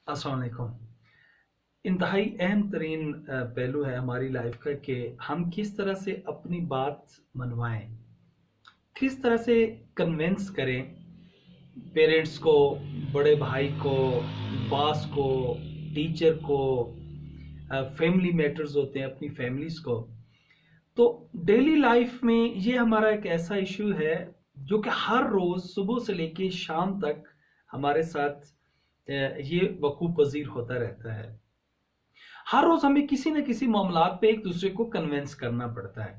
अस्सलाम वालेकुम। इंतहाई अहम तरीन पहलू है हमारी लाइफ का कि हम किस तरह से अपनी बात मनवाएं, किस तरह से कन्विंस करें पेरेंट्स को, बड़े भाई को, बॉस को, टीचर को, फैमिली मैटर्स होते हैं अपनी फैमिलीज को। तो डेली लाइफ में ये हमारा एक ऐसा इशू है जो कि हर रोज सुबह से लेके शाम तक हमारे साथ ये वकूफ पजीर होता रहता है। हर रोज हमें किसी न किसी मामलात पे एक दूसरे को कन्विंस करना पड़ता है।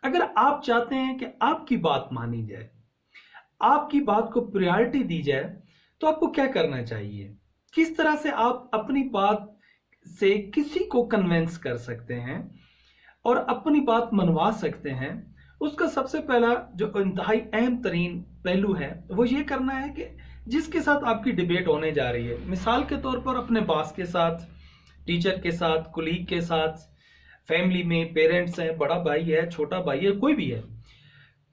अगर आप चाहते हैं कि आपकी बात मानी जाए, आपकी बात को प्रायोरिटी दी जाए, तो आपको क्या करना चाहिए? किस तरह से आप अपनी बात से किसी को कन्विंस कर सकते हैं और अपनी बात मनवा सकते हैं? उसका सबसे पहला जो इंतहाई अहम तरीन पहलू है वो ये करना है कि जिसके साथ आपकी डिबेट होने जा रही है, मिसाल के तौर पर अपने बॉस के साथ, टीचर के साथ, कुलीग के साथ, फैमिली में पेरेंट्स हैं, बड़ा भाई है, छोटा भाई है, कोई भी है,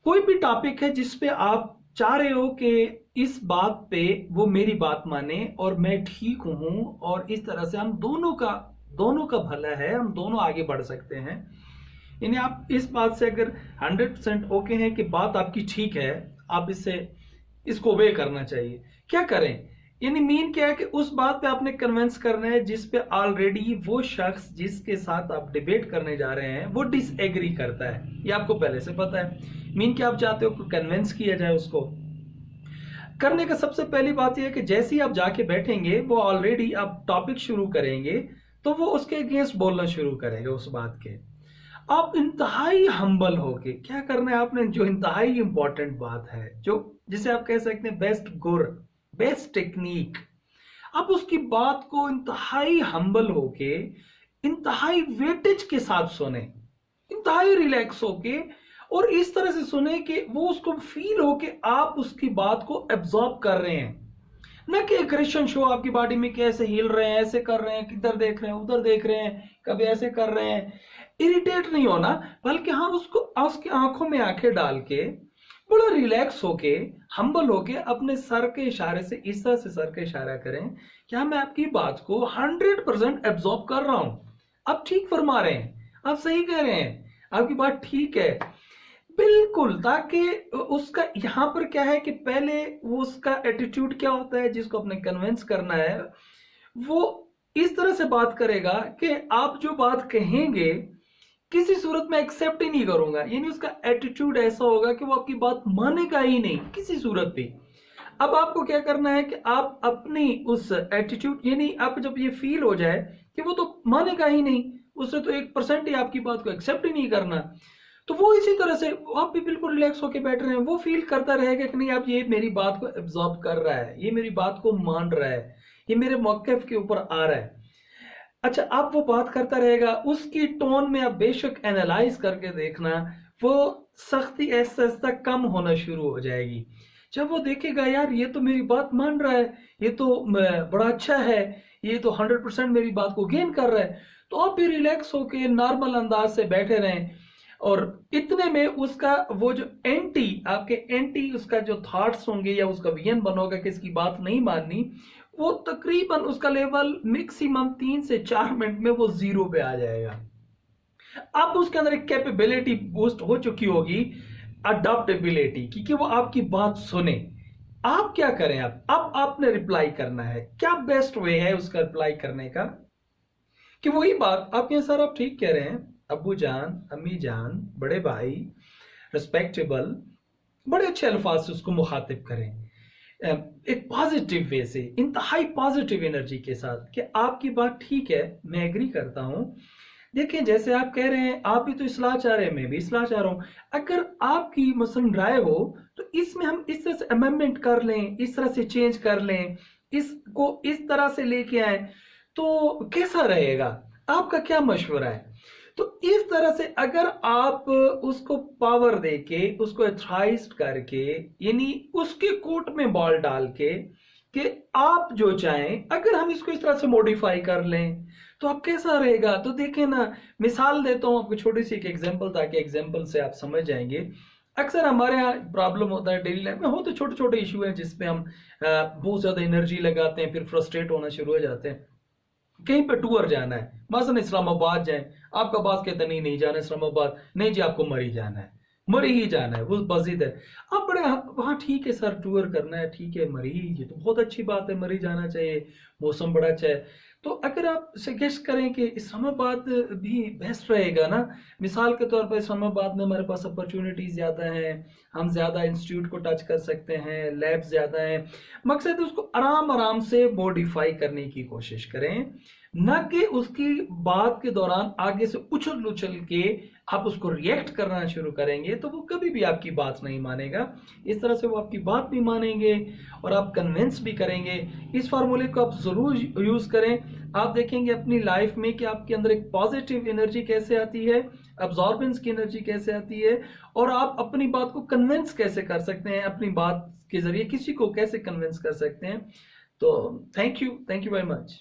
कोई भी टॉपिक है जिस पे आप चाह रहे हो कि इस बात पे वो मेरी बात माने और मैं ठीक हूं और इस तरह से हम दोनों का भला है, हम दोनों आगे बढ़ सकते हैं। यानी आप इस बात से अगर 100% ओके हैं कि बात आपकी ठीक है, आप इसको वे करना चाहिए, क्या करें? यानी मीन क्या है कि उस बात पे आपने कन्विंस करना है जिस पे ऑलरेडी वो शख्स जिसके साथ आप डिबेट करने जा रहे हैं वो डिसएग्री करता है, ये आपको पहले से पता है। मीन क्या आप चाहते हो कन्विंस किया जाए उसको। करने का सबसे पहली बात यह है कि जैसे ही आप जाके बैठेंगे वो ऑलरेडी आप टॉपिक शुरू करेंगे तो वो उसके अगेंस्ट बोलना शुरू करेगा उस बात के। आप इंतहाई हम्बल होके क्या करना है आपने, जो इंतहाई इंपॉर्टेंट बात है, जो जिसे आप कह सकते हैं बेस्ट गुर, बेस्ट टेक्निक, आप उसकी बात को इंतहाई हम्बल होके, इंतहाई वेटेज के साथ सुने, इंतहाई रिलैक्स होके, और इस तरह से सुने कि वो उसको फील हो कि आप उसकी बात को एब्जॉर्ब कर रहे हैं, न कि एग्रेशन शो आपकी बॉडी में कैसे हिल रहे हैं, ऐसे कर रहे हैं, किधर देख रहे हैं, उधर देख रहे हैं, कभी ऐसे कर रहे हैं। इरिटेट नहीं होना, बल्कि हाँ उसको उसकी आंखों में आंखें डाल के बड़ा रिलैक्स होके, हम्बल होके अपने सर के इशारे से इस तरह से सर का इशारा करें कि हाँ मैं आपकी बात को 100% एब्जॉर्ब कर रहा हूं, आप ठीक फरमा रहे हैं, आप सही कह रहे हैं, आपकी बात ठीक है, बिल्कुल। ताकि उसका यहां पर क्या है कि पहले वो उसका एटीट्यूड क्या होता है जिसको अपने कन्विंस करना है, वो इस तरह से बात करेगा कि आप जो बात कहेंगे किसी सूरत में एक्सेप्ट ही नहीं करूंगा। यानी उसका एटीट्यूड ऐसा होगा कि वो आपकी बात मानेगा ही नहीं किसी सूरत पे। अब आपको क्या करना है कि आप अपनी उस एटीट्यूड, यानी आप जब ये फील हो जाए कि वो तो मानेगा ही नहीं, उसने तो 1% ही आपकी बात को एक्सेप्ट ही नहीं करना, तो वो इसी तरह से आप भी बिल्कुल रिलैक्स होकर बैठ रहे हैं, वो फील करता रहेगा कि नहीं आप ये मेरी बात को एब्जॉर्ब कर रहा है, ये मेरी बात को मान रहा है, ये मेरे मौक़िफ़ के ऊपर आ रहा है। अच्छा, आप वो बात करता रहेगा, उसकी टोन में आप बेशक एनालाइज करके देखना, वो सख्ती ऐसा ऐसा कम होना शुरू हो जाएगी। जब वो देखेगा यार ये तो मेरी बात मान रहा है, ये तो बड़ा अच्छा है, ये तो 100% मेरी बात को गेन कर रहा है, तो आप भी रिलैक्स होके नॉर्मल अंदाज से बैठे रहें। और इतने में उसका वो जो एंटी उसका जो थॉट्स होंगे या उसका विजन बनोगा कि इसकी बात नहीं माननी, वो तकरीबन उसका लेवल मैक्सिमम 3 से 4 मिनट में वो जीरो पे आ जाएगा। अब उसके अंदर एक कैपेबिलिटी बूस्ट हो चुकी होगी, अडॉप्टेबिलिटी की, कि वो आपकी बात सुने। आप क्या करें, अब आपने रिप्लाई करना है। क्या बेस्ट वे है उसका रिप्लाई करने का कि वही बात आप कहें सर आप ठीक कह रहे हैं, अब्बू जान, अम्मी जान, बड़े भाई, रिस्पेक्टेबल, बड़े अच्छे अल्फाज से उसको मुखातिब करें, एक पॉजिटिव वे से, इंतहाई पॉजिटिव एनर्जी के साथ कि आपकी बात ठीक है, मैं एग्री करता हूं। देखिए जैसे आप कह रहे हैं आप भी तो इस्लाह चाह रहे हैं, मैं भी इस्लाह चाह रहा हूं, अगर आपकी मसलन राय हो तो इसमें हम इस तरह से अमेंडमेंट कर लें, इस तरह से चेंज कर लें, इसको इस तरह से लेके आए तो कैसा रहेगा, आपका क्या मशवरा है? तो इस तरह से अगर आप उसको पावर देके, उसको एथराइज्ड करके, यानी उसके कोर्ट में बॉल डाल के कि आप जो चाहें, अगर हम इसको इस तरह से मॉडिफाई कर लें तो अब कैसा रहेगा। तो देखें ना, मिसाल देता हूं आपको छोटी सी एक एग्जांपल, ताकि एग्जांपल से आप समझ जाएंगे। अक्सर हमारे यहाँ प्रॉब्लम होता है डेली लाइफ में, हो तो छोटे छोटे इशू हैं जिसपे हम बहुत ज़्यादा एनर्जी लगाते हैं, फिर फ्रस्ट्रेट होना शुरू हो जाते हैं। कहीं पे टूर जाना है, मसलन इस्लामाबाद जाए, आपका बात कहता नहीं जाना इस्लामाबाद, नहीं जी आपको मरी जाना है, मरी ही जाना है, वो मस्जिद है। आप बड़े वहाँ ठीक है सर, टूर करना है, ठीक है मरी, ये तो बहुत अच्छी बात है, मरी जाना चाहिए, मौसम बड़ा अच्छा है। तो अगर आप सजेस्ट करें कि इस्लामाबाद भी बेस्ट रहेगा ना, मिसाल के तौर पर इस्लामाबाद में हमारे पास अपॉर्चुनिटीज ज़्यादा हैं, हम ज़्यादा इंस्टीट्यूट को टच कर सकते हैं, लैब ज़्यादा हैं, मकसद है उसको आराम आराम से मॉडिफाई करने की कोशिश करें, न कि उसकी बात के दौरान आगे से उछल उछल के आप उसको रिएक्ट करना शुरू करेंगे तो वो कभी भी आपकी बात नहीं मानेगा। इस तरह से वो आपकी बात भी मानेंगे और आप कन्विंस भी करेंगे। इस फार्मूले को आप ज़रूर यूज़ करें। आप देखेंगे अपनी लाइफ में कि आपके अंदर एक पॉजिटिव एनर्जी कैसे आती है, अब्जॉर्बेंस की एनर्जी कैसे आती है, और आप अपनी बात को कन्विंस कैसे कर सकते हैं, अपनी बात के जरिए किसी को कैसे कन्विंस कर सकते हैं। तो थैंक यू वेरी मच।